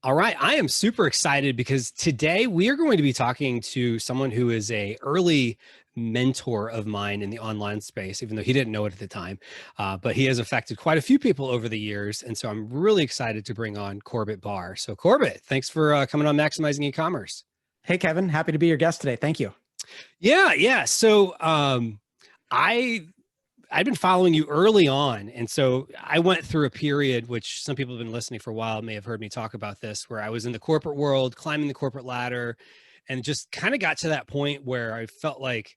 All right. I am super excited because today we are going to be talking to someone who is a early mentor of mine in the online space, even though he didn't know it at the time. But he has affected quite a few people over the years. And so I'm really excited to bring on Corbett Barr. So Corbett, thanks for coming on Maximizing E-commerce. Hey, Kevin, happy to be your guest today. Thank you. Yeah. So I've been following you early on. And so I went through a period, which some people have been listening for a while may have heard me talk about this, where I was in the corporate world, climbing the corporate ladder, and just kind of got to that point where I felt like,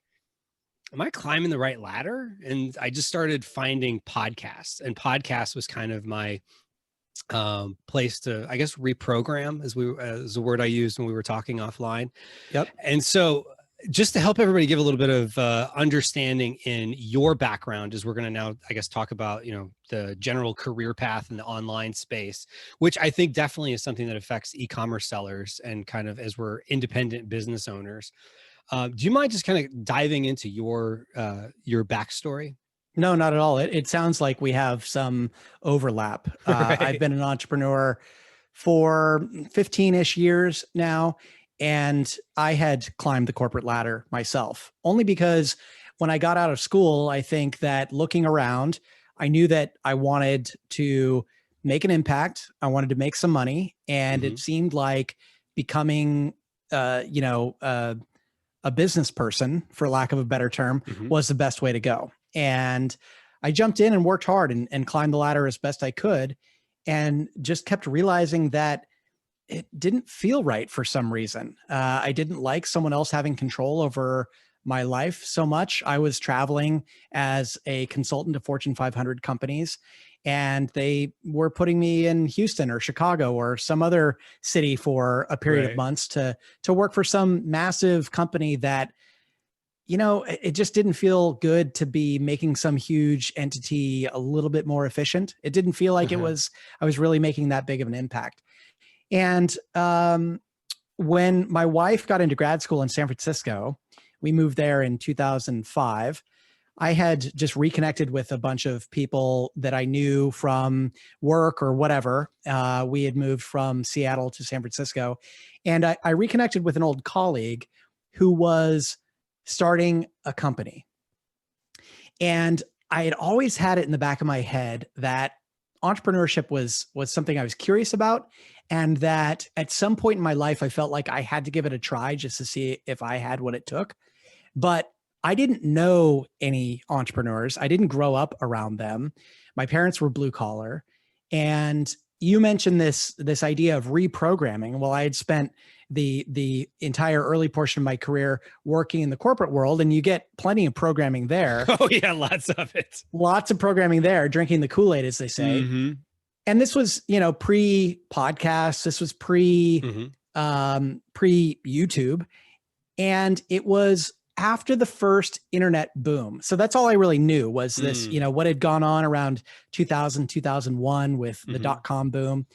am I climbing the right ladder? And I just started finding podcasts, and podcast was kind of my place to, I guess, reprogram, as a word I used when we were talking offline. Yep. And so just to help everybody give a little bit of understanding in your background, as we're going to now, I guess, talk about, the general career path in the online space, which I think definitely is something that affects e-commerce sellers and kind of as we're independent business owners. Do you mind just kind of diving into your backstory? No, not at all. It sounds like we have some overlap. Right. I've been an entrepreneur for 15-ish years now, and I had climbed the corporate ladder myself, only because when I got out of school, I think that looking around, I knew that I wanted to make an impact. I wanted to make some money, and it seemed like becoming, a business person, for lack of a better term, was the best way to go. And I jumped in and worked hard and climbed the ladder as best I could, and just kept realizing that it didn't feel right for some reason. I didn't like someone else having control over my life so much. I was traveling as a consultant to Fortune 500 companies, and they were putting me in Houston or Chicago or some other city for a period of months to work for some massive company that, it just didn't feel good to be making some huge entity a little bit more efficient. It didn't feel like I was really making that big of an impact. And when my wife got into grad school in San Francisco, we moved there in 2005. I had just reconnected with a bunch of people that I knew from work or whatever. We had moved from Seattle to San Francisco, and I reconnected with an old colleague who was starting a company. And I had always had it in the back of my head that entrepreneurship was something I was curious about, and that at some point in my life, I felt like I had to give it a try just to see if I had what it took. But I didn't know any entrepreneurs. I didn't grow up around them. My parents were blue collar. And you mentioned this idea of reprogramming. Well, I had spent the entire early portion of my career working in the corporate world, and you get plenty of programming there. Oh yeah, lots of it. Lots of programming there, drinking the Kool-Aid, as they say. And this was, pre-podcast. This was pre-YouTube. And it was after the first internet boom. So that's all I really knew was this, what had gone on around 2000, 2001 with the dot-com boom.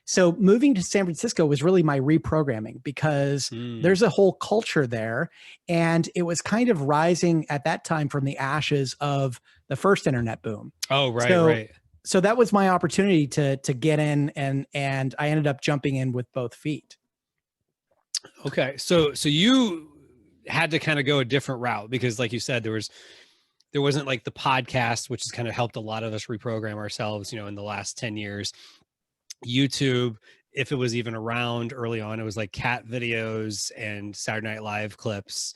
So moving to San Francisco was really my reprogramming, because there's a whole culture there. And it was kind of rising at that time from the ashes of the first internet boom. Oh, right. So that was my opportunity to get in, and I ended up jumping in with both feet. Okay. So you had to kind of go a different route, because like you said, there wasn't like the podcast, which has kind of helped a lot of us reprogram ourselves, in the last 10 years. YouTube, if it was even around early on, it was like cat videos and Saturday Night Live clips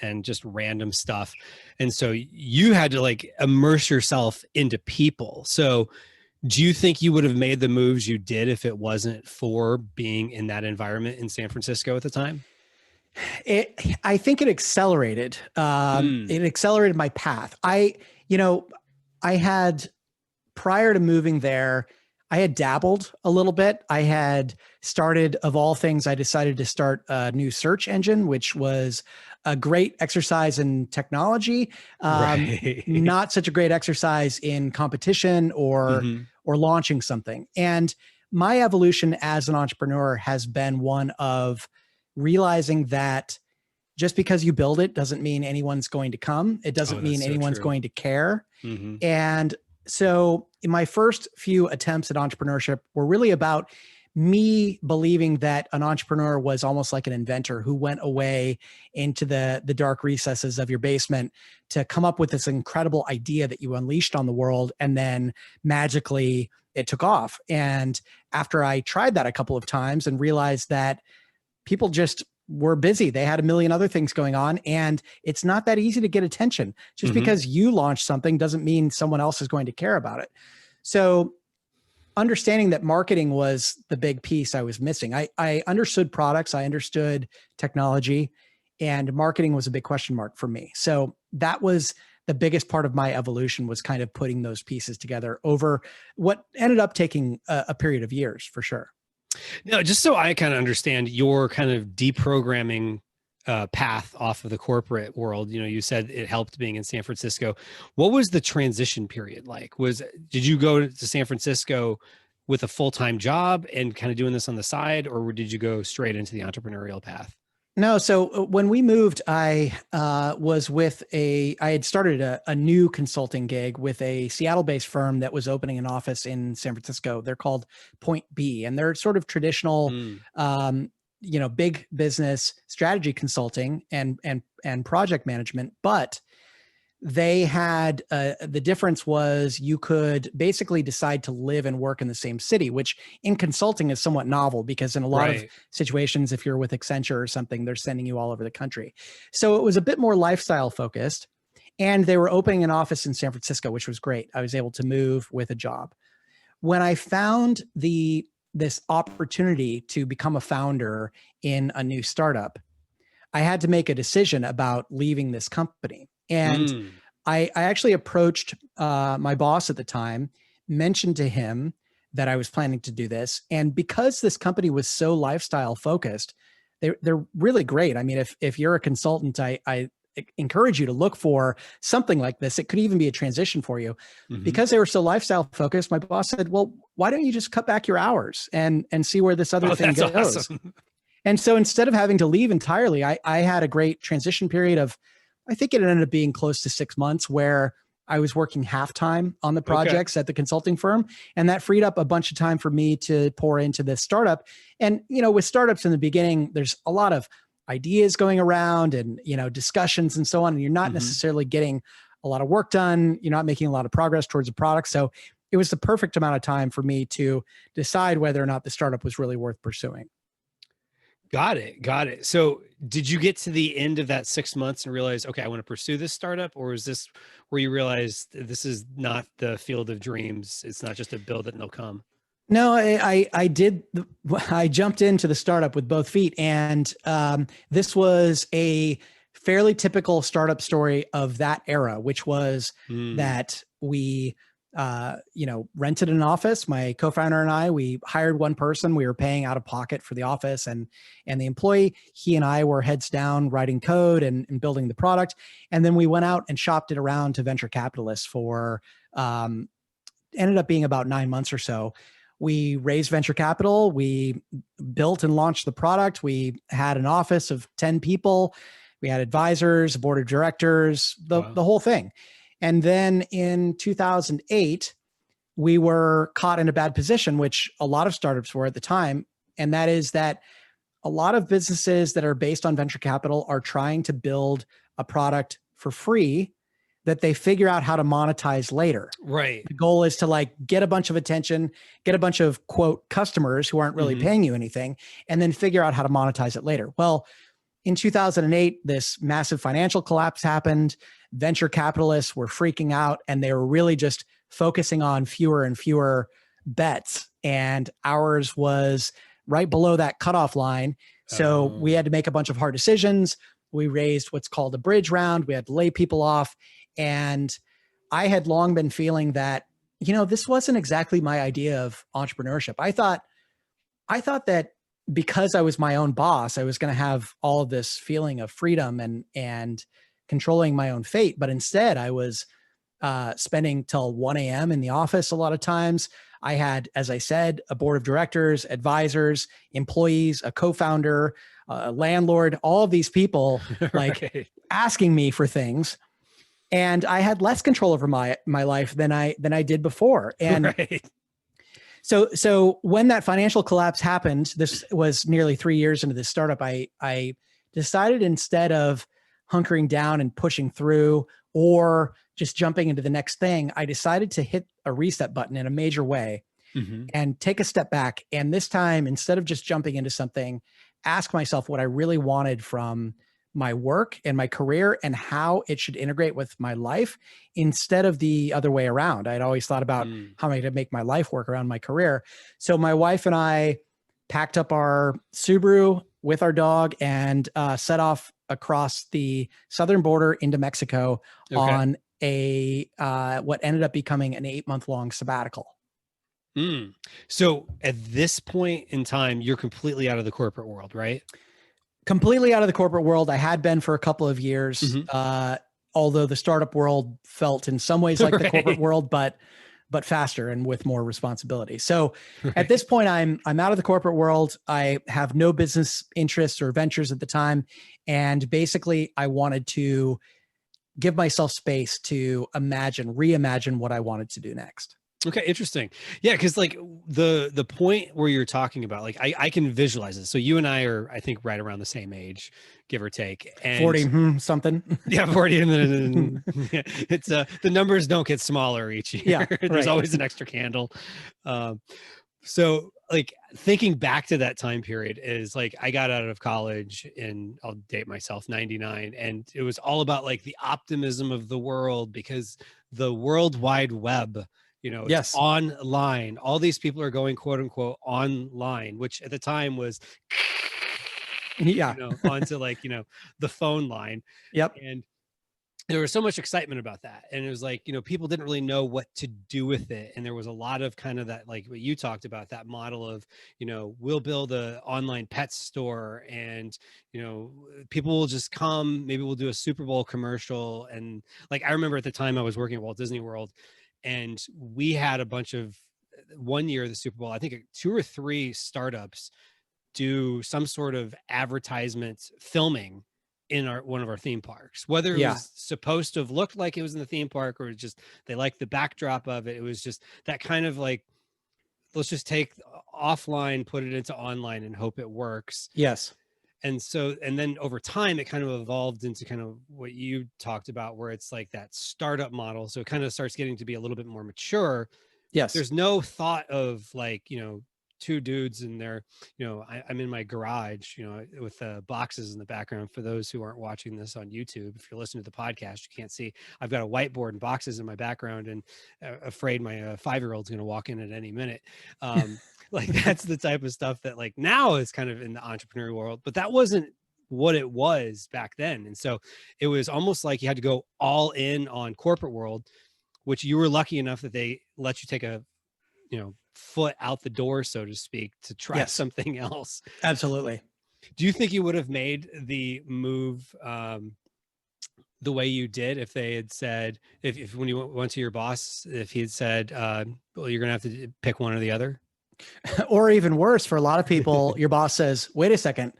and just random stuff. And so you had to like immerse yourself into people. So do you think you would have made the moves you did if it wasn't for being in that environment in San Francisco at the time? I think it accelerated. It accelerated my path. I had, prior to moving there, I had dabbled a little bit. I had started, of all things, I decided to start a new search engine, which was a great exercise in technology, not such a great exercise in competition or launching something. And my evolution as an entrepreneur has been one of realizing that just because you build it doesn't mean anyone's going to come. It doesn't mean anyone's going to care. And so in my first few attempts at entrepreneurship were really about me believing that an entrepreneur was almost like an inventor who went away into the dark recesses of your basement to come up with this incredible idea that you unleashed on the world, and then magically it took off. And after I tried that a couple of times and realized that people just were busy, they had a million other things going on, and it's not that easy to get attention. Just because you launch something doesn't mean someone else is going to care about it. So understanding that marketing was the big piece I was missing. I understood products, I understood technology, and marketing was a big question mark for me. So that was the biggest part of my evolution, was kind of putting those pieces together over what ended up taking a period of years, for sure. Now, just so I kind of understand your kind of deprogramming path off of the corporate world, you said it helped being in San Francisco. What was the transition period like? Did you go to San Francisco with a full-time job and kind of doing this on the side, or did you go straight into the entrepreneurial path? No. So when we moved, I had started a new consulting gig with a Seattle-based firm that was opening an office in San Francisco. They're called Point B, and they're sort of traditional, big business strategy consulting and project management. But they had the difference was you could basically decide to live and work in the same city, which in consulting is somewhat novel, because in a lot of situations, if you're with Accenture or something, they're sending you all over the country. So it was a bit more lifestyle focused, and they were opening an office in San Francisco, which was great. I was able to move with a job. When I found this opportunity to become a founder in a new startup, I had to make a decision about leaving this company. And I actually approached my boss at the time, mentioned to him that I was planning to do this. And because this company was so lifestyle focused, they're really great. I mean, if you're a consultant, I encourage you to look for something like this. It could even be a transition for you. Because they were so lifestyle focused, my boss said, well, why don't you just cut back your hours and see where this other thing goes? Awesome. And so instead of having to leave entirely, I had a great transition period of, I think it ended up being close to 6 months, where I was working half-time on the projects at the consulting firm. And that freed up a bunch of time for me to pour into this startup. And, with startups in the beginning, there's a lot of ideas going around and, discussions and so on. And you're not necessarily getting a lot of work done. You're not making a lot of progress towards a product. So it was the perfect amount of time for me to decide whether or not the startup was really worth pursuing. Got it. So did you get to the end of that 6 months and realize, okay, I want to pursue this startup? Or is this where you realized this is not the field of dreams? It's not just a build it and they'll come. No, I jumped into the startup with both feet. And this was a fairly typical startup story of that era, which was that we rented an office. My co-founder and I, we hired one person. We were paying out of pocket for the office and the employee. He and I were heads down writing code and building the product. And then we went out and shopped it around to venture capitalists for, ended up being about 9 months or so. We raised venture capital. We built and launched the product. We had an office of 10 people. We had advisors, a board of directors, the whole thing. And then in 2008, we were caught in a bad position, which a lot of startups were at the time. And that is that a lot of businesses that are based on venture capital are trying to build a product for free that they figure out how to monetize later. Right. The goal is to get a bunch of attention, get a bunch of quote customers who aren't really paying you anything, and then figure out how to monetize it later. Well, in 2008, this massive financial collapse happened. Venture capitalists were freaking out, and they were really just focusing on fewer and fewer bets. And ours was right below that cutoff line. So we had to make a bunch of hard decisions. We raised what's called a bridge round. We had to lay people off. And I had long been feeling that, this wasn't exactly my idea of entrepreneurship. I thought that because I was my own boss, I was going to have all of this feeling of freedom and controlling my own fate. But instead, I was spending till 1 a.m. in the office a lot of times. I had, as I said, a board of directors, advisors, employees, a co-founder, a landlord, all of these people asking me for things. And I had less control over my life than I did before. And So when that financial collapse happened, this was nearly 3 years into this startup, I decided, instead of hunkering down and pushing through or just jumping into the next thing, I decided to hit a reset button in a major way and take a step back. And this time, instead of just jumping into something, ask myself what I really wanted from my work and my career and how it should integrate with my life instead of the other way around. I'd always thought about how am I going to make my life work around my career. So my wife and I packed up our Subaru with our dog and set off across the southern border into Mexico on a what ended up becoming an 8-month-long sabbatical. So at this point in time, you're completely out of the corporate world, right? Completely out of the corporate world. I had been for a couple of years, although the startup world felt in some ways like the corporate world, but faster and with more responsibility. So at this point, I'm out of the corporate world. I have no business interests or ventures at the time. And basically, I wanted to give myself space to reimagine what I wanted to do next. Okay, interesting. Yeah, because like the point where you're talking about, like I can visualize it. So you and I are, I think, right around the same age, give or take. And 40 something. Yeah, 40. And it's the numbers don't get smaller each year. Yeah, There's always an extra candle. So like thinking back to that time period is like, I got out of college in, I'll date myself, 99. And it was all about like the optimism of the world, because the World Wide Web, it's online. All these people are going, quote unquote, online, which at the time was, onto like, the phone line. Yep. And there was so much excitement about that. And it was like, people didn't really know what to do with it. And there was a lot of kind of that, like what you talked about, that model of, we'll build a online pet store and, people will just come, maybe we'll do a Super Bowl commercial. And like, I remember at the time I was working at Walt Disney World, and we had a bunch of, one year of the Super Bowl, I think 2 or 3 startups do some sort of advertisement filming in one of our theme parks, whether it was supposed to have looked like it was in the theme park or just they liked the backdrop of it. It was just that kind of like, let's just take offline, put it into online and hope it works. Yes. And so, and then over time, it kind of evolved into kind of what you talked about, where it's like that startup model. So it kind of starts getting to be a little bit more mature. Yes. There's no thought of like, 2 dudes in there, I'm in my garage, with boxes in the background. For those who aren't watching this on YouTube, if you're listening to the podcast, you can't see, I've got a whiteboard and boxes in my background, and afraid my 5-year-old's going to walk in at any minute. Like that's the type of stuff that like now is kind of in the entrepreneurial world, but that wasn't what it was back then. And so it was almost like you had to go all in on corporate world, which you were lucky enough that they let you take a, foot out the door, so to speak, to try something else. Absolutely. Do you think you would have made the move the way you did if they had said, if when you went to your boss, if he had said, well, you're going to have to pick one or the other? Or even worse, for a lot of people, your boss says, wait a second,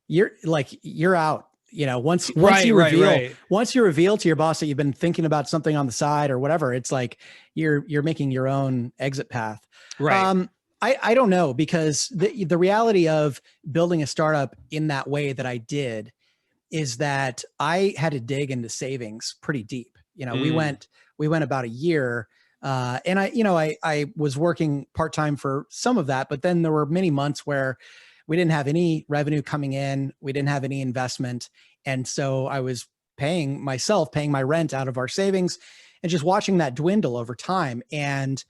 you're out. Once you reveal to your boss that you've been thinking about something on the side or whatever, it's like you're making your own exit path. Right. I don't know, because the reality of building a startup in that way that I did is that I had to dig into savings pretty deep. We went about a year. And I was working part-time for some of that, but then there were many months where we didn't have any revenue coming in. We didn't have any investment. And so I was paying my rent out of our savings and just watching that dwindle over time. And,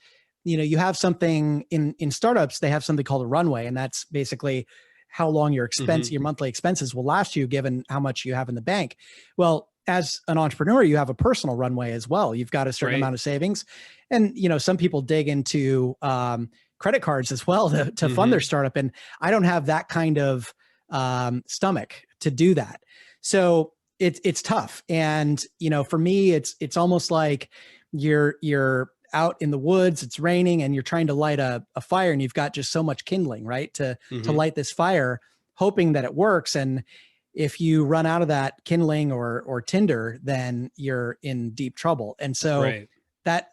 you have something in startups, they have something called a runway. And that's basically how long your monthly expenses will last you, given how much you have in the bank. Well, as an entrepreneur, you have a personal runway as well. You've got a certain amount of savings. And, some people dig into credit cards as well to fund their startup. And I don't have that kind of stomach to do that. So it's tough. And, for me, it's almost like you're out in the woods, it's raining, and you're trying to light a fire, and you've got just so much kindling, right? To light this fire, hoping that it works. And if you run out of that kindling or tinder, then you're in deep trouble. And so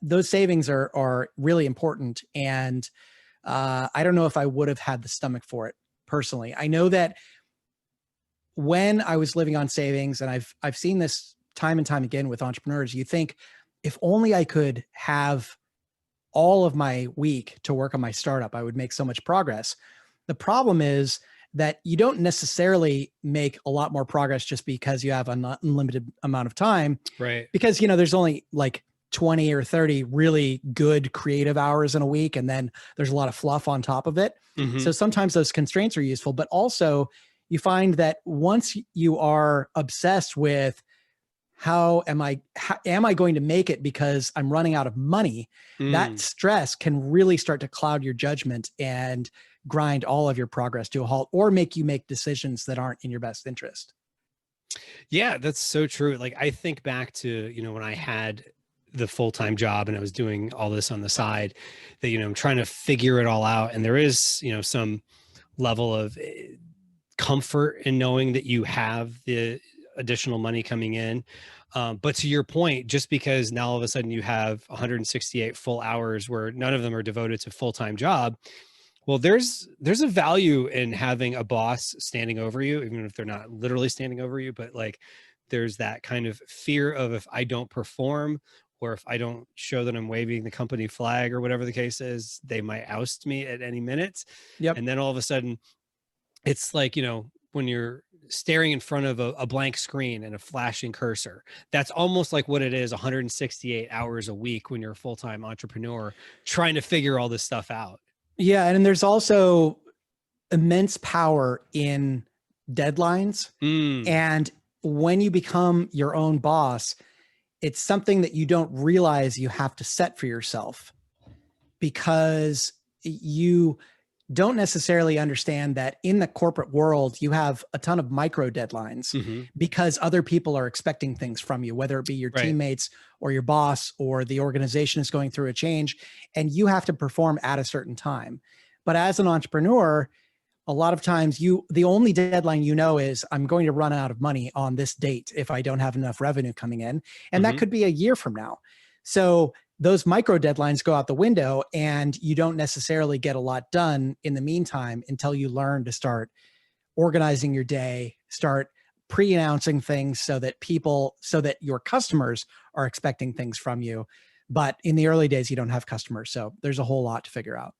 those savings are really important. And I don't know if I would have had the stomach for it personally. I know that when I was living on savings, and I've seen this time and time again with entrepreneurs, you think, if only I could have all of my week to work on my startup, I would make so much progress. The problem is that you don't necessarily make a lot more progress just because you have an unlimited amount of time. Right. Because, there's only like 20 or 30 really good creative hours in a week. And then there's a lot of fluff on top of it. Mm-hmm. So sometimes those constraints are useful, but also you find that once you are obsessed with how am I going to make it because I'm running out of money, that stress can really start to cloud your judgment and grind all of your progress to a halt, or make you make decisions that aren't in your best interest. Yeah, that's so true. Like, I think back to, when I had the full-time job and I was doing all this on the side, that, I'm trying to figure it all out. And there is, some level of comfort in knowing that you have the additional money coming in. But to your point, just because now all of a sudden you have 168 full hours where none of them are devoted to full-time job, well, there's a value in having a boss standing over you, even if they're not literally standing over you, but like there's that kind of fear of, if I don't perform, or if I don't show that I'm waving the company flag or whatever the case is, they might oust me at any minute. Yep. And then all of a sudden it's like, when you're staring in front of a blank screen and a flashing cursor, that's almost like what it is 168 hours a week when you're a full-time entrepreneur trying to figure all this stuff out. Yeah. And there's also immense power in deadlines. And when you become your own boss, it's something that you don't realize you have to set for yourself, because you don't necessarily understand that in the corporate world, you have a ton of micro deadlines because other people are expecting things from you, whether it be your teammates or your boss, or the organization is going through a change and you have to perform at a certain time. But as an entrepreneur, a lot of times the only deadline is, I'm going to run out of money on this date if I don't have enough revenue coming in. And that could be a year from now. So those micro deadlines go out the window, and you don't necessarily get a lot done in the meantime until you learn to start organizing your day, start pre-announcing things so that your customers are expecting things from you. But in the early days, you don't have customers. So there's a whole lot to figure out.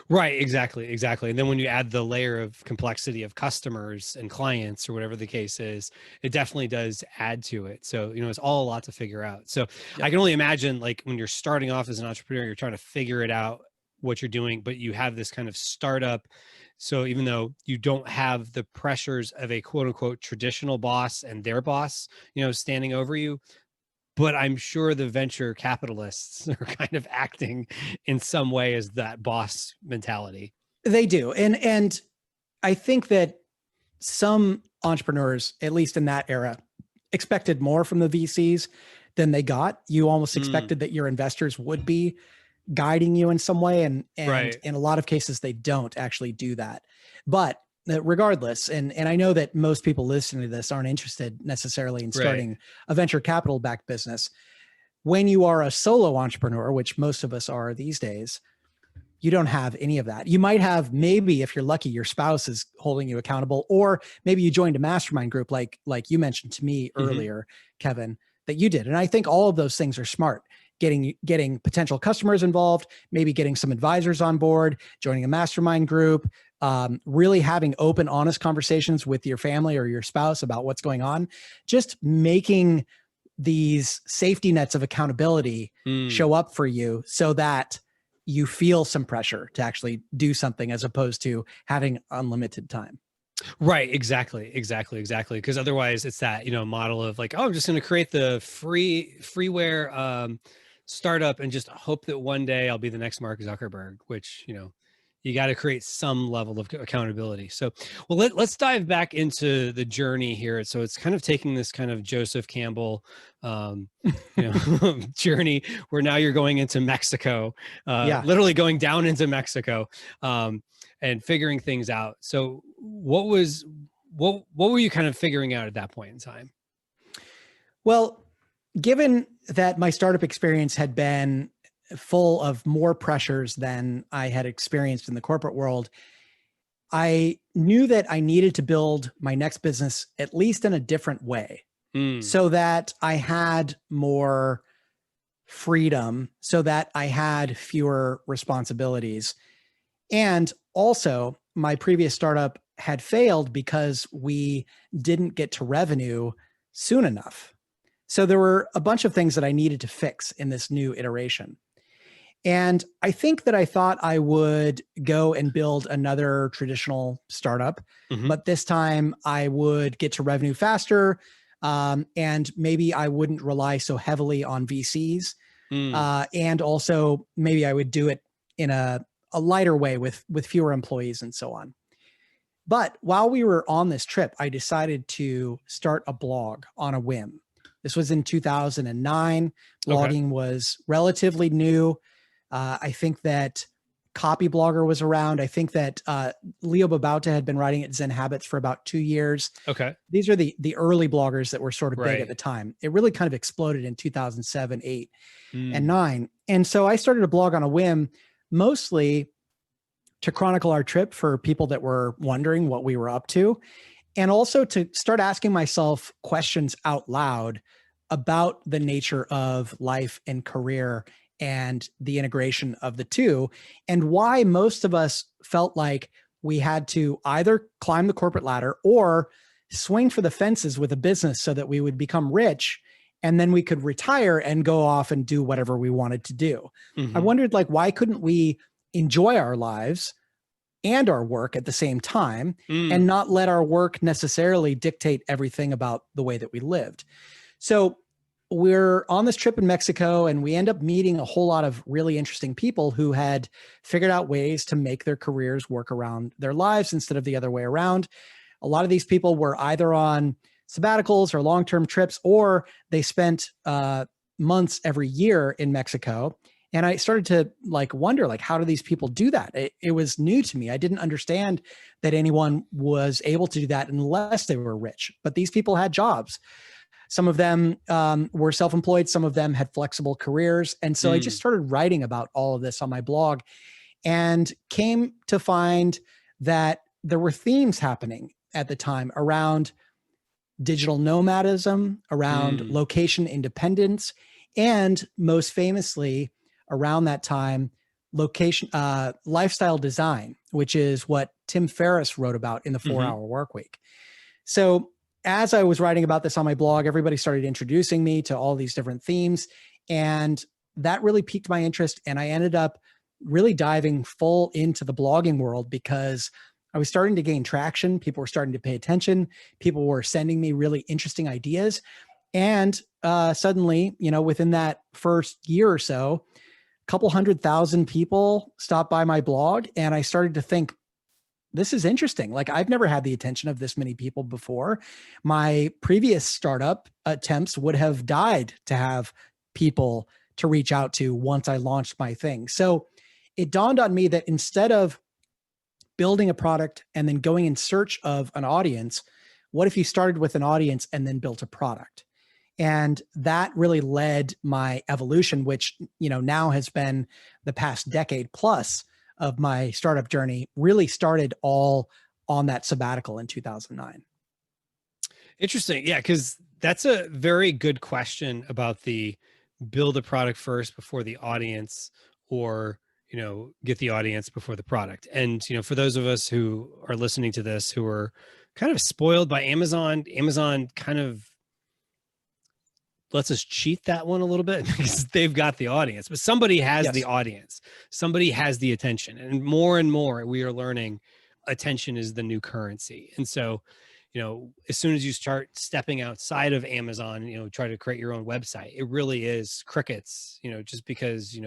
Right. Exactly. And then when you add the layer of complexity of customers and clients or whatever the case is, it definitely does add to it. So, it's all a lot to figure out. So I can only imagine, like, when you're starting off as an entrepreneur, you're trying to figure it out, what you're doing, but you have this kind of startup. So even though you don't have the pressures of a quote unquote traditional boss and their boss, standing over you, but I'm sure the venture capitalists are kind of acting in some way as that boss mentality. They do. And I think that some entrepreneurs, at least in that era, expected more from the VCs than they got. You almost expected that your investors would be guiding you in some way. And in a lot of cases, they don't actually do that. But regardless, and I know that most people listening to this aren't interested necessarily in starting a venture capital backed business. When you are a solo entrepreneur, which most of us are these days, you don't have any of that. You might have, maybe if you're lucky, your spouse is holding you accountable, or maybe you joined a mastermind group like you mentioned to me earlier, Kevin, that you did. And I think all of those things are smart. Getting potential customers involved, maybe getting some advisors on board, joining a mastermind group, really having open, honest conversations with your family or your spouse about what's going on, just making these safety nets of accountability show up for you so that you feel some pressure to actually do something, as opposed to having unlimited time. Right. Exactly. Because otherwise it's that, model of like, oh, I'm just going to create the freeware startup and just hope that one day I'll be the next Mark Zuckerberg, which, you got to create some level of accountability. So, well, let's dive back into the journey here. So it's kind of taking this kind of Joseph Campbell, journey where now you're going into Mexico, literally going down into Mexico, and figuring things out. So what were you kind of figuring out at that point in time? Well, given that my startup experience had been full of more pressures than I had experienced in the corporate world, I knew that I needed to build my next business at least in a different way so that I had more freedom, so that I had fewer responsibilities. And also, my previous startup had failed because we didn't get to revenue soon enough. So there were a bunch of things that I needed to fix in this new iteration. And I think that I thought I would go and build another traditional startup, but this time I would get to revenue faster, and maybe I wouldn't rely so heavily on VCs. And also maybe I would do it in a lighter way with fewer employees and so on. But while we were on this trip, I decided to start a blog on a whim. This was in 2009. Blogging was relatively new. I think that Copy Blogger was around. I think that Leo Babauta had been writing at Zen Habits for about 2 years. These are the early bloggers that were sort of big at the time. It really kind of exploded in 2007, 8, and 9. And so I started a blog on a whim, mostly to chronicle our trip for people that were wondering what we were up to, and also to start asking myself questions out loud about the nature of life and career and the integration of the two, and why most of us felt like we had to either climb the corporate ladder or swing for the fences with a business so that we would become rich and then we could retire and go off and do whatever we wanted to do. I wondered, like, why couldn't we enjoy our lives and our work at the same time and not let our work necessarily dictate everything about the way that we lived? So we're on this trip in Mexico, and we end up meeting a whole lot of really interesting people who had figured out ways to make their careers work around their lives instead of the other way around. A lot of these people were either on sabbaticals or long-term trips, or they spent months every year in Mexico. And I started to wonder, how do these people do that? It was new to me. I didn't understand that anyone was able to do that unless they were rich. But these people had jobs. Some of them were self-employed. Some of them had flexible careers. And so I just started writing about all of this on my blog and came to find that there were themes happening at the time around digital nomadism, around location independence, and most famously around that time, lifestyle design, which is what Tim Ferriss wrote about in the 4-Hour Workweek. So as I was writing about this on my blog, everybody started introducing me to all these different themes, and that really piqued my interest. And I ended up really diving full into the blogging world because I was starting to gain traction. People were starting to pay attention. People were sending me really interesting ideas. And suddenly, within that first year or so, a couple 100,000 people stopped by my blog, and I started to think, this is interesting. I've never had the attention of this many people before. My previous startup attempts would have died to have people to reach out to once I launched my thing. So it dawned on me that instead of building a product and then going in search of an audience, what if you started with an audience and then built a product? And that really led my evolution, which, now has been the past decade plus of my startup journey, really started all on that sabbatical in 2009. Interesting. Yeah, because that's a very good question about the build a product first before the audience, or, get the audience before the product. And, for those of us who are listening to this, who are kind of spoiled by Amazon kind of lets us cheat that one a little bit because they've got the audience, but somebody has the audience, somebody has the attention, and more we are learning attention is the new currency. And so, as soon as you start stepping outside of Amazon, try to create your own website, it really is crickets. Just because,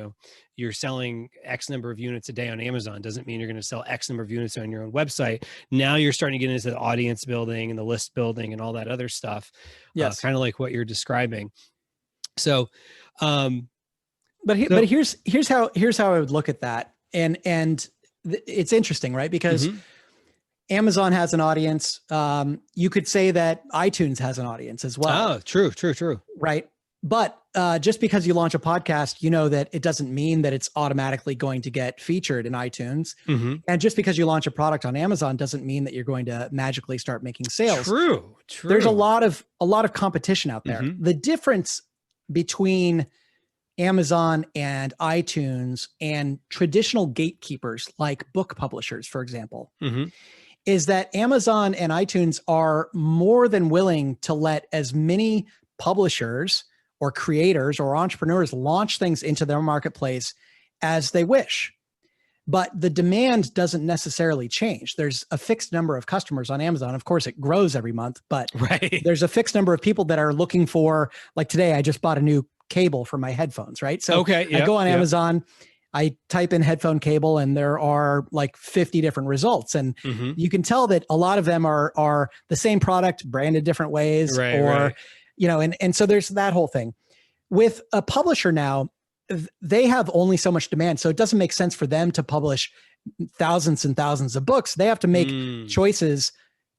you're selling X number of units a day on Amazon doesn't mean you're going to sell X number of units on your own website. Now you're starting to get into the audience building and the list building and all that other stuff. Yes. Kind of like what you're describing. So, but here's how I would look at that. And it's interesting, right? Because Amazon has an audience. You could say that iTunes has an audience as well. Oh, true. Right. But just because you launch a podcast, you know that it doesn't mean that it's automatically going to get featured in iTunes. Mm-hmm. And just because you launch a product on Amazon doesn't mean that you're going to magically start making sales. True. There's a lot of competition out there. Mm-hmm. The difference between Amazon and iTunes and traditional gatekeepers like book publishers, for example, Mm-hmm. is that Amazon and iTunes are more than willing to let as many publishers or creators or entrepreneurs launch things into their marketplace as they wish. But the demand doesn't necessarily change. There's a fixed number of customers on Amazon. Of course, it grows every month, but Right. there's a fixed number of people that are looking for, like today, I just bought a new cable for my headphones, right? So I go on Amazon, I type in headphone cable, and there are like 50 different results. And Mm-hmm. you can tell that a lot of them are the same product, branded different ways, Right. you know, and so there's that whole thing. With a publisher now, they have only so much demand. So it doesn't make sense for them to publish thousands and thousands of books. They have to make choices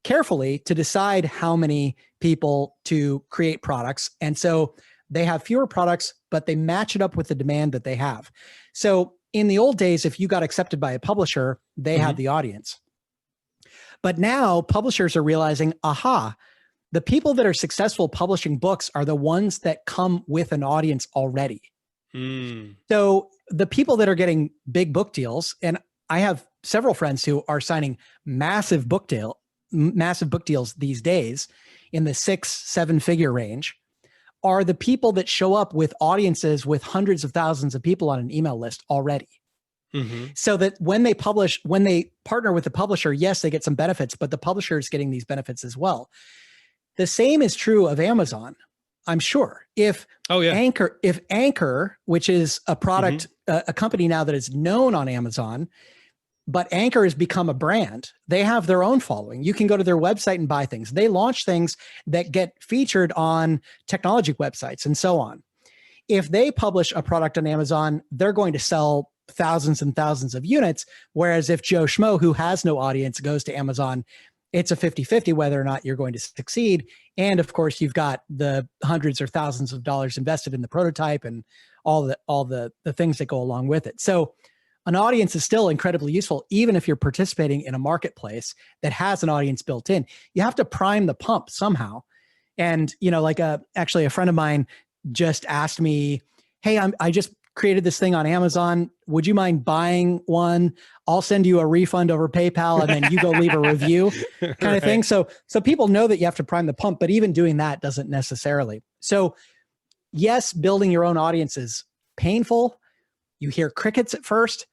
carefully to decide how many people to create products. And so they have fewer products, but they match it up with the demand that they have. So in the old days, if you got accepted by a publisher, they had the audience. But now publishers are realizing, aha, the people that are successful publishing books are the ones that come with an audience already. So the people that are getting big book deals, and I have several friends who are signing massive book deals these days in the 6-7 figure range, are the people that show up with audiences with hundreds of thousands of people on an email list already. Mm-hmm. So that when they partner with the publisher, yes, they get some benefits, but the publisher is getting these benefits as well. The same is true of Amazon, I'm sure. If Anchor, which is a product, a company now that is known on Amazon, but Anchor has become a brand. They have their own following. You can go to their website and buy things. They launch things that get featured on technology websites and so on. If they publish a product on Amazon, they're going to sell thousands and thousands of units. Whereas if Joe Schmo, who has no audience, goes to Amazon, it's a 50-50 whether or not you're going to succeed. And of course, you've got the hundreds or thousands of dollars invested in the prototype and all the things that go along with it. So an audience is still incredibly useful, even if you're participating in a marketplace that has an audience built in. You have to prime the pump somehow. And, you know, like actually a friend of mine just asked me, hey, I just created this thing on Amazon. Would you mind buying one? I'll send you a refund over PayPal and then you go leave a review kind of thing. So people know that you have to prime the pump, but even doing that doesn't necessarily. So yes, building your own audience is painful. You hear crickets at first,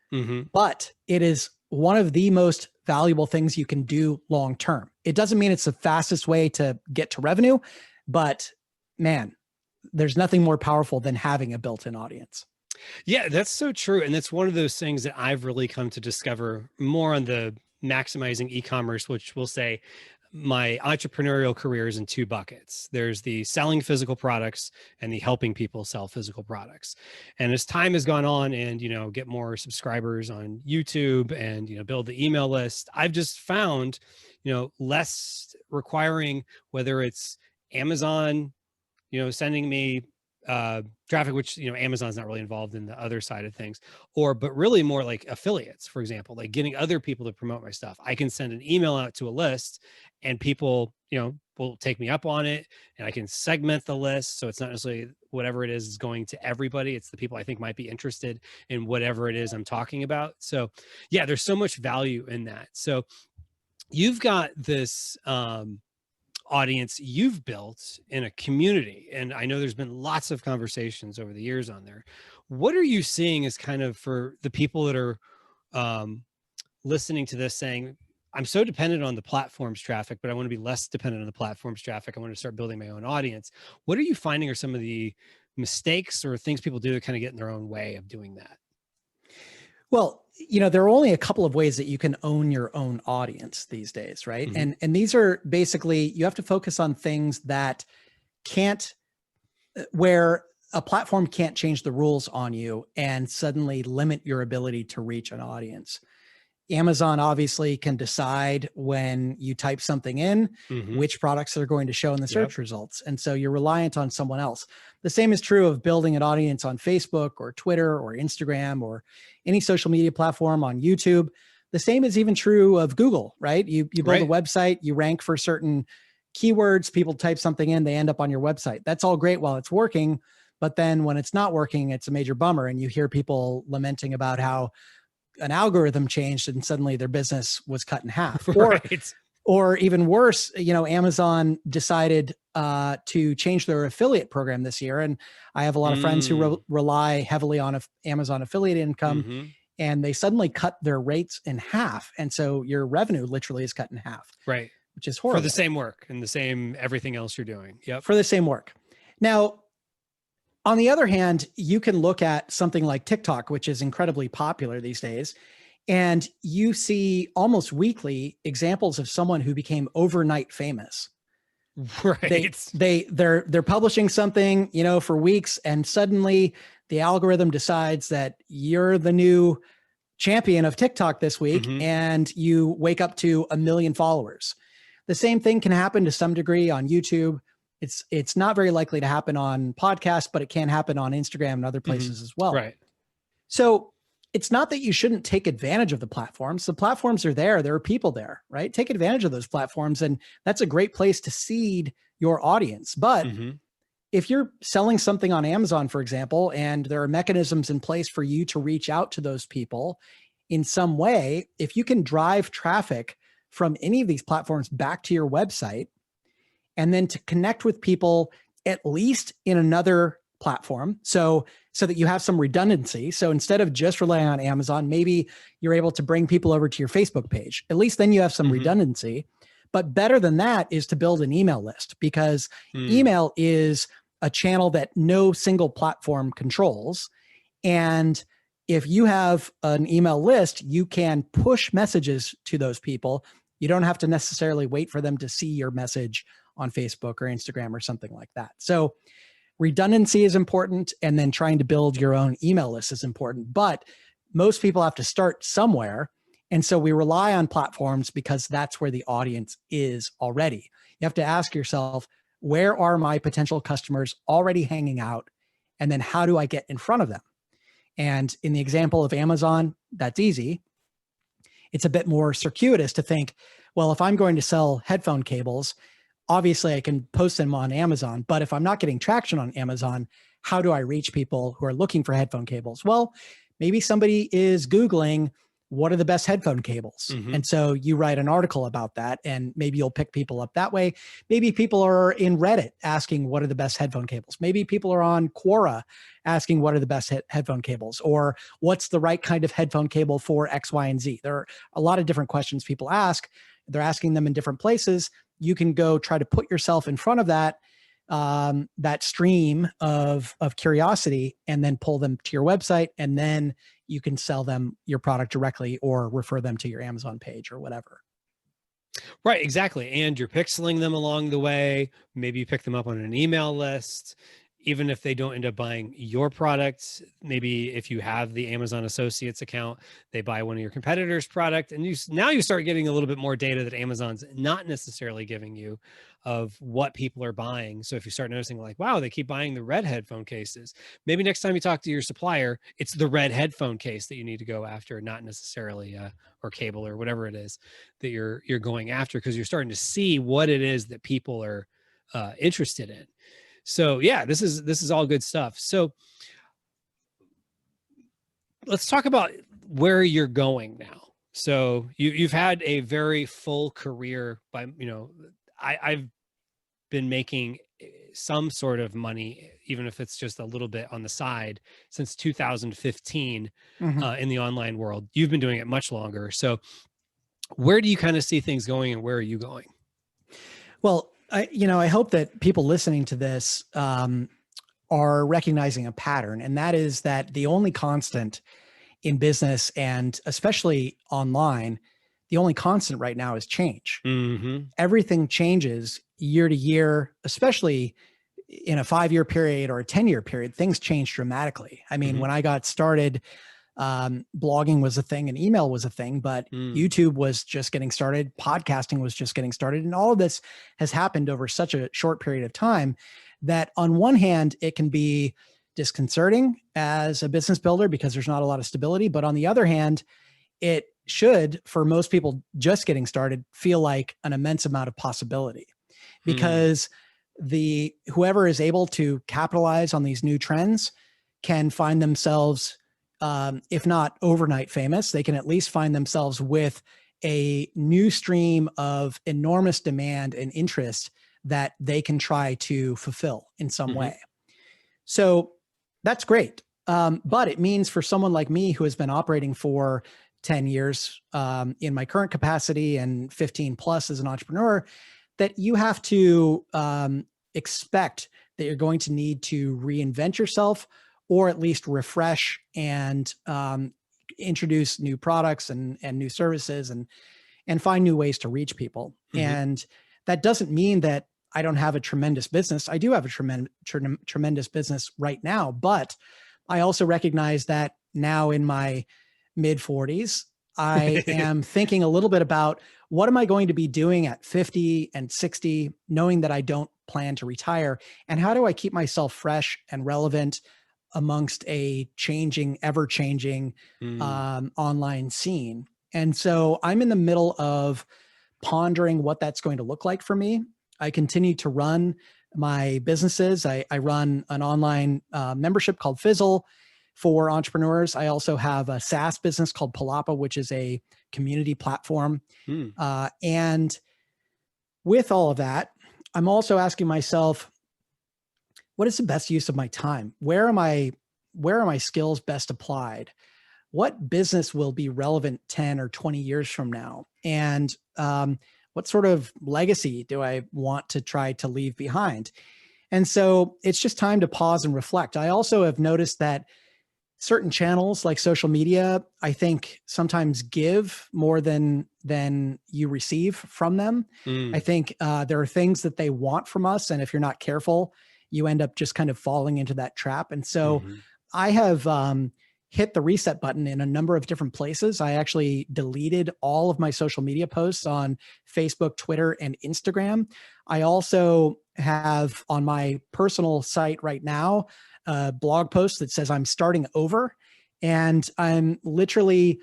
but it is one of the most valuable things you can do long-term. It doesn't mean it's the fastest way to get to revenue, but man, there's nothing more powerful than having a built-in audience. Yeah, that's so true. And that's one of those things that I've really come to discover more on the maximizing e-commerce, which we'll say my entrepreneurial career is in two buckets. There's the selling physical products and the helping people sell physical products. And as time has gone on and, you know, get more subscribers on YouTube and, you know, build the email list, I've just found, you know, less requiring, whether it's Amazon, you know, sending me traffic, which, you know, Amazon's not really involved in the other side of things, but really more like affiliates, for example, like getting other people to promote my stuff. I can send an email out to a list and people, you know, will take me up on it, and I can segment the list. So it's not necessarily whatever it is going to everybody. It's the people I think might be interested in whatever it is I'm talking about. So yeah, there's so much value in that. So you've got this, audience you've built in a community. And I know there's been lots of conversations over the years on there. What are you seeing as kind of for the people that are listening to this saying, I'm so dependent on the platform's traffic, but I want to be less dependent on the platform's traffic. I want to start building my own audience. What are you finding are some of the mistakes or things people do to kind of get in their own way of doing that? Well, you know, there are only a couple of ways that you can own your own audience these days, right? And these are basically, you have to focus on things that where a platform can't change the rules on you and suddenly limit your ability to reach an audience. Amazon obviously can decide when you type something in, which products are going to show in the search results. And so you're reliant on someone else. The same is true of building an audience on Facebook or Twitter or Instagram or any social media platform, on YouTube. The same is even true of Google, right? You build a website, you rank for certain keywords, people type something in, they end up on your website. That's all great while it's working. But then when it's not working, it's a major bummer. And you hear people lamenting about how an algorithm changed and suddenly their business was cut in half. Or even worse, Amazon decided to change their affiliate program this year. And I have a lot of friends who rely heavily on Amazon affiliate income, and they suddenly cut their rates in half. And so your revenue literally is cut in half. Right. Which is horrible. For the same work and the same everything else you're doing. Yep. For the same work. Now, on the other hand, you can look at something like TikTok, which is incredibly popular these days, and you see almost weekly examples of someone who became overnight famous. Right. They're publishing something, for weeks, and suddenly the algorithm decides that you're the new champion of TikTok this week, and you wake up to 1 million followers. The same thing can happen to some degree on YouTube. It's not very likely to happen on podcasts, but it can happen on Instagram and other places as well. Right. So it's not that you shouldn't take advantage of the platforms. The platforms are there. There are people there, right? Take advantage of those platforms. And that's a great place to seed your audience. But if you're selling something on Amazon, for example, and there are mechanisms in place for you to reach out to those people in some way, if you can drive traffic from any of these platforms back to your website, and then to connect with people at least in another platform, so that you have some redundancy. So instead of just relying on Amazon, maybe you're able to bring people over to your Facebook page. At least then you have some redundancy. But better than that is to build an email list, because email is a channel that no single platform controls. And if you have an email list, you can push messages to those people. You don't have to necessarily wait for them to see your message on Facebook or Instagram or something like that. So redundancy is important, and then trying to build your own email list is important. But most people have to start somewhere. And so we rely on platforms because that's where the audience is already. You have to ask yourself, where are my potential customers already hanging out? And then how do I get in front of them? And in the example of Amazon, that's easy. It's a bit more circuitous to think, well, if I'm going to sell headphone cables, obviously I can post them on Amazon, but if I'm not getting traction on Amazon, how do I reach people who are looking for headphone cables? Well, maybe somebody is Googling, what are the best headphone cables? And so you write an article about that, and maybe you'll pick people up that way. Maybe people are in Reddit asking, what are the best headphone cables? Maybe people are on Quora asking, what are the best headphone cables? Or what's the right kind of headphone cable for X, Y, and Z? There are a lot of different questions people ask. They're asking them in different places. You can go try to put yourself in front of that stream of curiosity, and then pull them to your website, and then you can sell them your product directly or refer them to your Amazon page or whatever. Right, exactly. And you're pixeling them along the way. Maybe you pick them up on an email list. Even if they don't end up buying your products, maybe if you have the Amazon Associates account, they buy one of your competitors' product, and now you start getting a little bit more data that Amazon's not necessarily giving you of what people are buying. So if you start noticing like, wow, they keep buying the red headphone cases, maybe next time you talk to your supplier, it's the red headphone case that you need to go after, not necessarily or cable or whatever it is that you're going after, because you're starting to see what it is that people are interested in. So yeah, this is all good stuff. So let's talk about where you're going now. So you've had a very full career I've been making some sort of money, even if it's just a little bit on the side, since 2015 in the online world. You've been doing it much longer. So where do you kind of see things going, and where are you going? Well, I hope that people listening to this are recognizing a pattern, and that is that the only constant in business, and especially online, the only constant right now is change. Everything changes year to year, especially in a 5-year period or a 10-year period. Things change dramatically. I mean, when I got started Blogging was a thing and email was a thing, but YouTube was just getting started. Podcasting was just getting started. And all of this has happened over such a short period of time that on one hand, it can be disconcerting as a business builder because there's not a lot of stability. But on the other hand, it should, for most people just getting started, feel like an immense amount of possibility, because whoever is able to capitalize on these new trends can find themselves, if not overnight famous, they can at least find themselves with a new stream of enormous demand and interest that they can try to fulfill in some way. So that's great. But it means for someone like me who has been operating for 10 years in my current capacity and 15 plus as an entrepreneur, that you have to expect that you're going to need to reinvent yourself, or at least refresh and introduce new products and new services and find new ways to reach people. And that doesn't mean that I don't have a tremendous business. I do have a tremendous business right now, but I also recognize that now in my mid 40s, I am thinking a little bit about what am I going to be doing at 50 and 60, knowing that I don't plan to retire, and how do I keep myself fresh and relevant amongst a changing, ever changing online scene. And so I'm in the middle of pondering what that's going to look like for me. I continue to run my businesses. I run an online membership called Fizzle for entrepreneurs. I also have a SaaS business called Palapa, which is a community platform. And with all of that, I'm also asking myself, what is the best use of my time? Where are my skills best applied? What business will be relevant 10 or 20 years from now? And what sort of legacy do I want to try to leave behind? And so it's just time to pause and reflect. I also have noticed that certain channels like social media, I think sometimes give more than you receive from them. I think there are things that they want from us, and if you're not careful, you end up just kind of falling into that trap. And so I have hit the reset button in a number of different places. I actually deleted all of my social media posts on Facebook, Twitter, and Instagram. I also have on my personal site right now a blog post that says I'm starting over, and I'm literally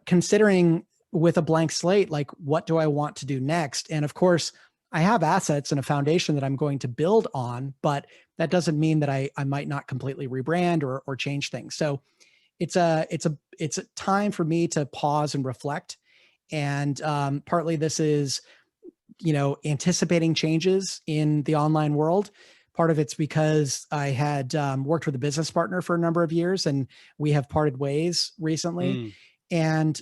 considering with a blank slate, like, what do I want to do next? And of course, I have assets and a foundation that I'm going to build on, but that doesn't mean that I might not completely rebrand or change things. So it's a time for me to pause and reflect. And partly this is, anticipating changes in the online world. Part of it's because I had worked with a business partner for a number of years, and we have parted ways recently. And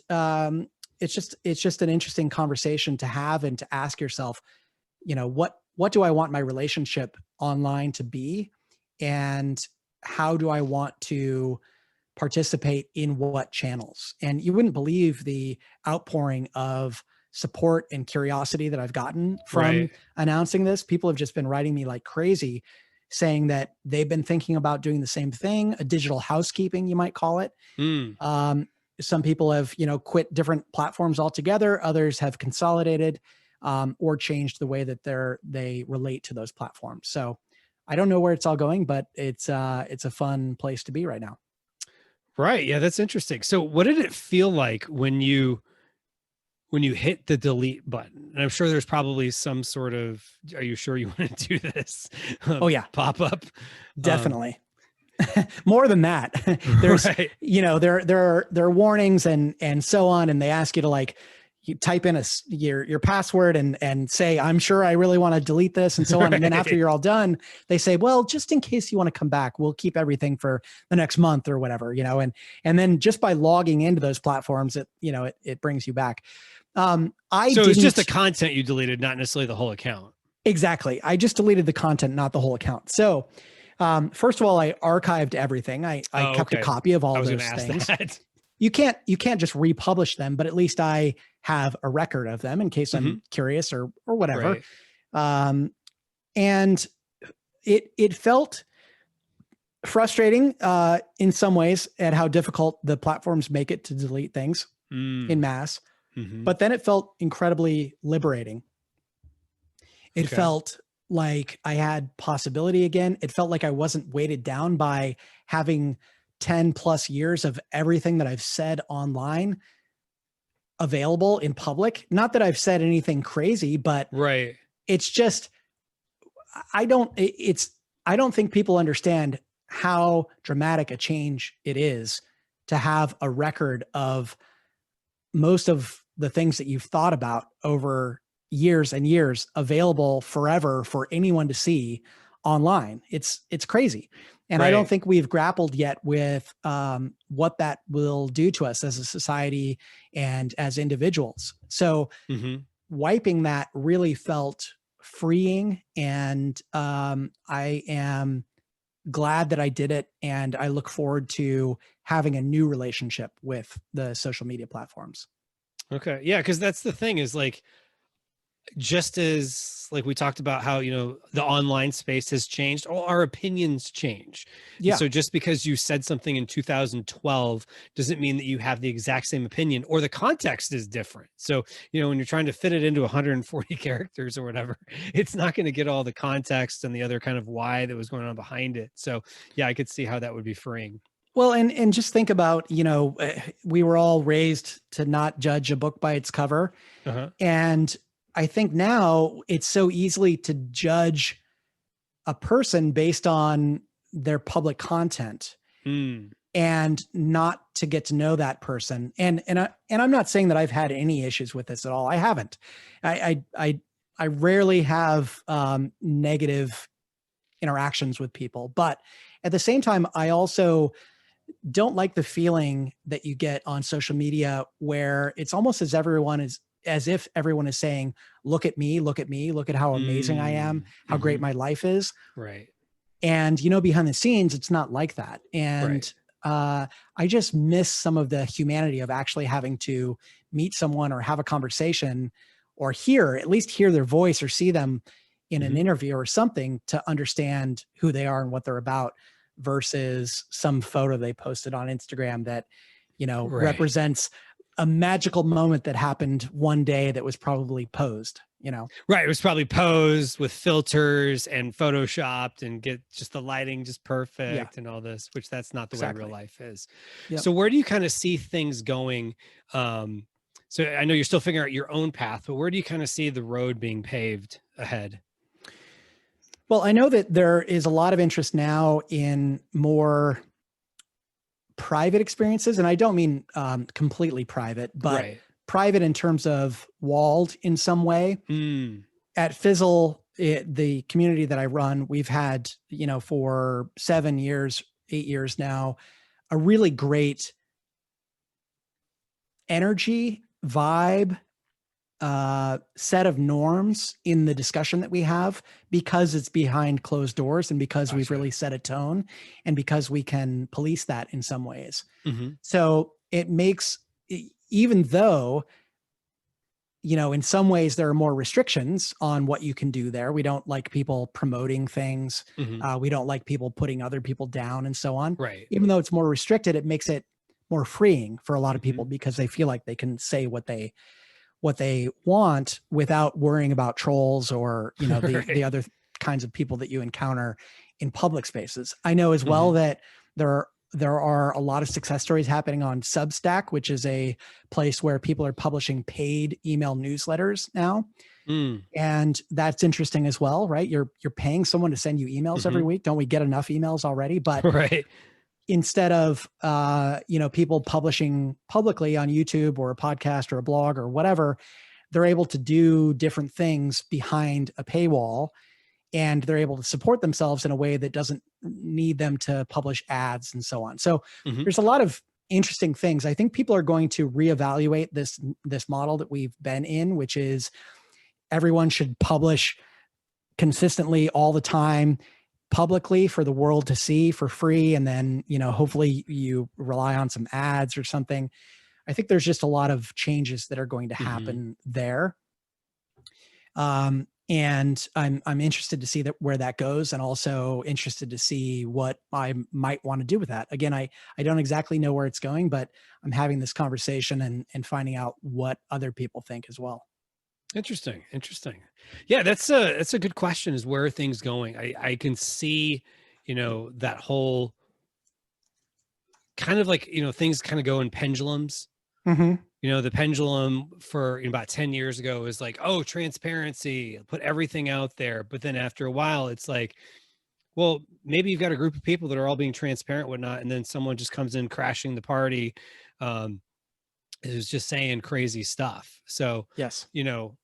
it's just an interesting conversation to have and to ask yourself, what do I want my relationship online to be? And how do I want to participate in what channels? And you wouldn't believe the outpouring of support and curiosity that I've gotten from announcing this. People have just been writing me like crazy, saying that they've been thinking about doing the same thing, a digital housekeeping, you might call it. Some people have, quit different platforms altogether. Others have consolidated or changed the way that they relate to those platforms. So I don't know where it's all going, but it's a fun place to be right now. Right. Yeah, that's interesting. So what did it feel like when you hit the delete button? And I'm sure there's probably some sort of, are you sure you want to do this? Oh yeah. Pop up. Definitely. More than that, there's, there are warnings and so on. And they ask you to you type in your password and say, I'm sure I really want to delete this and so on. And then after you're all done, they say, well, just in case you want to come back, we'll keep everything for the next month or whatever, and then just by logging into those platforms, it brings you back. So it's just the content you deleted, not necessarily the whole account. Exactly. I just deleted the content, not the whole account. So first of all, I archived everything. I kept a copy of all those things. You can't just republish them, but at least I have a record of them in case I'm curious or whatever. Right. And it felt Frustrating in some ways at how difficult the platforms make it to delete things in mass. But then it felt incredibly liberating. It felt like I had possibility again. It felt like I wasn't weighted down by having 10 plus years of everything that I've said online available in public. Not that I've said anything crazy, but it's just, I don't think people understand how dramatic a change it is to have a record of most of the things that you've thought about over years and years available forever for anyone to see online. It's crazy. And I don't think we've grappled yet with what that will do to us as a society and as individuals. So wiping that really felt freeing. And I am glad that I did it. And I look forward to having a new relationship with the social media platforms. Okay. Yeah. Cause that's the thing is like, just as like we talked about how, the online space has changed, all our opinions change. Yeah. And so just because you said something in 2012 doesn't mean that you have the exact same opinion, or the context is different. So, when you're trying to fit it into 140 characters or whatever, it's not going to get all the context and the other kind of why that was going on behind it. So yeah, I could see how that would be freeing. Well, and just think about, we were all raised to not judge a book by its cover. And I think now it's so easily to judge a person based on their public content and not to get to know that person. And I'm not saying that I've had any issues with this at all. I haven't. I rarely have negative interactions with people, but at the same time, I also don't like the feeling that you get on social media where it's almost as if everyone is saying, look at me, look at how amazing I am, how great my life is. Right. And, behind the scenes, it's not like that. And I just miss some of the humanity of actually having to meet someone or have a conversation or at least hear their voice or see them in an interview or something to understand who they are and what they're about versus some photo they posted on Instagram that, represents a magical moment that happened one day that was probably posed, Right. It was probably posed with filters and photoshopped and get just the lighting just perfect and all this, which that's not the way real life is. So where do you kind of see things going? So I know you're still figuring out your own path, but where do you kind of see the road being paved ahead? Well, I know that there is a lot of interest now in more private experiences. And I don't mean completely private, but private in terms of walled in some way. At Fizzle, the community that I run, we've had, for 7 years, 8 years now, a really great energy, vibe, set of norms in the discussion that we have because it's behind closed doors and because we've really set a tone and because we can police that in some ways. So it makes, even though, in some ways there are more restrictions on what you can do there. We don't like people promoting things. We don't like people putting other people down and so on. Even though it's more restricted, it makes it more freeing for a lot of people because they feel like they can say what they want without worrying about trolls or, the other kinds of people that you encounter in public spaces. I know as well that there are a lot of success stories happening on Substack, which is a place where people are publishing paid email newsletters now. And that's interesting as well, right? You're paying someone to send you emails every week. Don't we get enough emails already? But instead of, people publishing publicly on YouTube or a podcast or a blog or whatever, they're able to do different things behind a paywall and they're able to support themselves in a way that doesn't need them to publish ads and so on. So there's a lot of interesting things. I think people are going to reevaluate this model that we've been in, which is everyone should publish consistently all the time, publicly for the world to see for free. And then, hopefully you rely on some ads or something. I think there's just a lot of changes that are going to happen there. And I'm interested to see where that goes, and also interested to see what I might want to do with that. Again, I don't exactly know where it's going, but I'm having this conversation and finding out what other people think as well. Interesting. Interesting. Yeah, that's a good question, is where are things going? I can see, that whole kind of like, things kind of go in pendulums. Hmm. The pendulum for about 10 years ago is like, oh, transparency, put everything out there. But then after a while, it's like, well, maybe you've got a group of people that are all being transparent, whatnot, and then someone just comes in crashing the party, um, who's just saying crazy stuff. So, Yes. you know,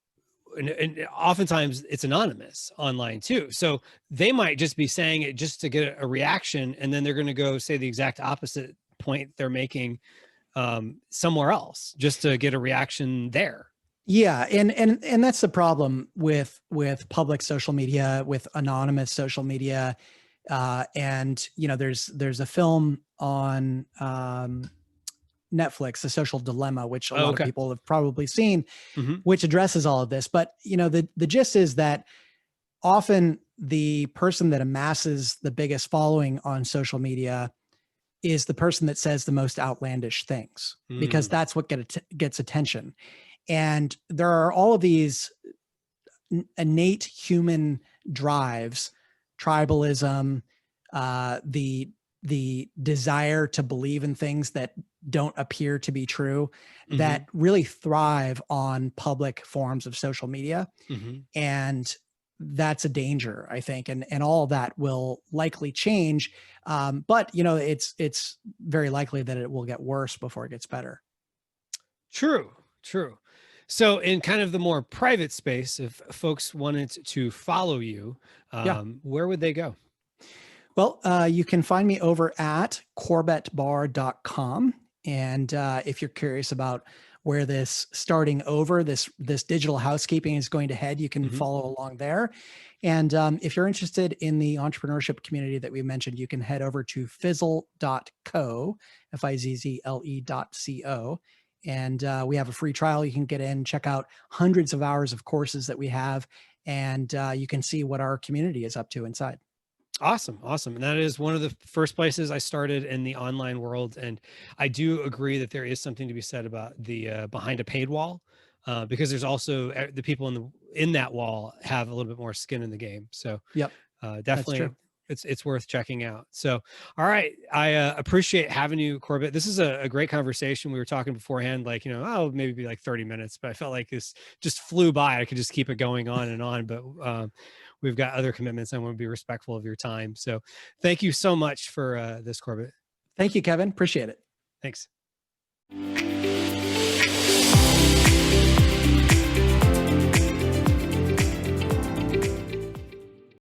and oftentimes it's anonymous online too. So they might just be saying it just to get a reaction, and then they're going to go say the exact opposite point they're making somewhere else just to get a reaction there. Yeah, and that's the problem with public social media, with anonymous social media, and there's a film on Netflix, The Social Dilemma, which a Oh, lot of okay. people have probably seen, Hmm. which addresses all of this. But the gist is that often the person that amasses the biggest following on social media is the person that says the most outlandish things, because Mm. that's what gets attention. And there are all of these innate human drives, tribalism, the desire to believe in things that don't appear to be true, Hmm. that really thrive on public forms of social media. Hmm. And that's a danger, I think, and all of that will likely change. But it's very likely that it will get worse before it gets better. True, true. So in kind of the more private space, if folks wanted to follow you, Yeah. where would they go? Well, you can find me over at CorbettBarr.com. And if you're curious about where this starting over, this digital housekeeping is going to head, you can Hmm. follow along there. And if you're interested in the entrepreneurship community that we mentioned, you can head over to fizzle.co, Fizzle.co. And we have a free trial. You can get in, check out hundreds of hours of courses that we have, and you can see what our community is up to inside. Awesome. Awesome. And that is one of the first places I started in the online world. And I do agree that there is something to be said about the behind a paid wall, because there's also the people in that wall have a little bit more skin in the game. So Yep, that's definitely true. it's worth checking out. So, all right. I appreciate having you, Corbett. This is a great conversation. We were talking beforehand, like, oh, maybe be like 30 minutes, but I felt like this just flew by. I could just keep it going on and on, but we've got other commitments. I want to be respectful of your time. So thank you so much for this, Corbett. Thank you, Kevin. Appreciate it. Thanks.